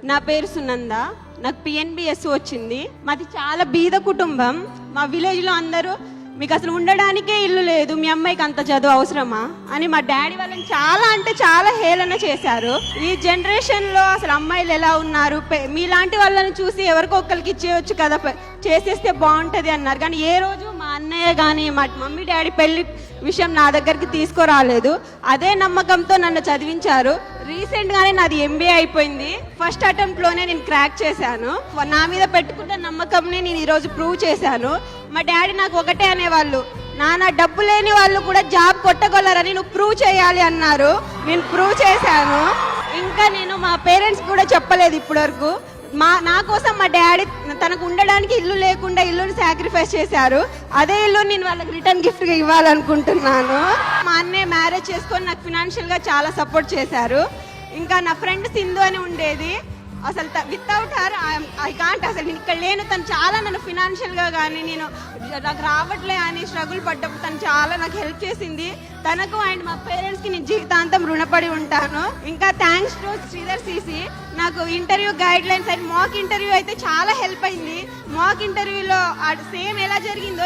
నా పేరు సునంద. నాకు పిఎన్బిఎస్ వచ్చింది. మాది చాలా బీద కుటుంబం. మా విలేజ్లో అందరూ మీకు అసలు ఉండడానికే ఇల్లు లేదు, మీ అమ్మాయికి అంత చదువు అవసరమా అని మా డాడీ వాళ్ళని చాలా అంటే చాలా హేళన చేశారు. ఈ జనరేషన్లో అసలు అమ్మాయిలు ఎలా ఉన్నారు, మీలాంటి వాళ్ళని చూసి ఎవరికో ఒక్కరికి ఇచ్చేయచ్చు కదా, చేసేస్తే బాగుంటుంది అన్నారు. కానీ ఏ రోజు మా అన్నయ్య కానీ మా మమ్మీ డాడీ పెళ్లి విషయం నా దగ్గరికి తీసుకురాలేదు. అదే నమ్మకంతో నన్ను చదివించారు. రీసెంట్గానే నాది ఎంబీఏ అయిపోయింది. ఫస్ట్ అటెంప్ట్లోనే నేను క్రాక్ చేశాను. నా మీద పెట్టుకున్న నమ్మకంని నేను ఈరోజు ప్రూవ్ చేశాను. మా డాడీ నాకు ఒకటే అనేవాళ్ళు, నాన్న డబ్బు లేని వాళ్ళు కూడా జాబ్ కొట్టగలరని నువ్వు ప్రూవ్ చేయాలి అన్నారు. నేను ప్రూవ్ చేశాను. ఇంకా నేను మా పేరెంట్స్ కూడా చెప్పలేదు ఇప్పటివరకు. నా కోసం మా డాడీ తనకు ఉండడానికి ఇల్లు లేకుండా ఇల్లుని సాక్రిఫైస్ చేశారు. అదే ఇల్లు నేను వాళ్ళకి రిటర్న్ గిఫ్ట్గా ఇవ్వాలనుకుంటున్నాను. మా అన్నయ్య మ్యారేజ్ చేసుకొని నాకు ఫినాన్షియల్గా చాలా సపోర్ట్ చేశారు. ఇంకా నా ఫ్రెండ్ సింధు అని ఉండేది, అసలు వితౌట్ హర్ ఐ కాంట్. అసలు నేను ఇక్కడ లేను. తను చాలా నన్ను ఫినాన్షియల్గా కానీ నేను నాకు రావట్లే అని స్ట్రగుల్ పడ్డప్పుడు తను చాలా నాకు హెల్ప్ చేసింది. తనకు అండ్ మా పేరెంట్స్కి నేను జీవితాంతం రుణపడి ఉంటాను. ఇంకా థ్యాంక్స్ టు శ్రీధర్ సిసి. నాకు interview guide lines and mock interview అయితే చాలా హెల్ప్ అయింది. మాక్ ఇంటర్వ్యూలో సేమ్ ఎలా జరిగిందో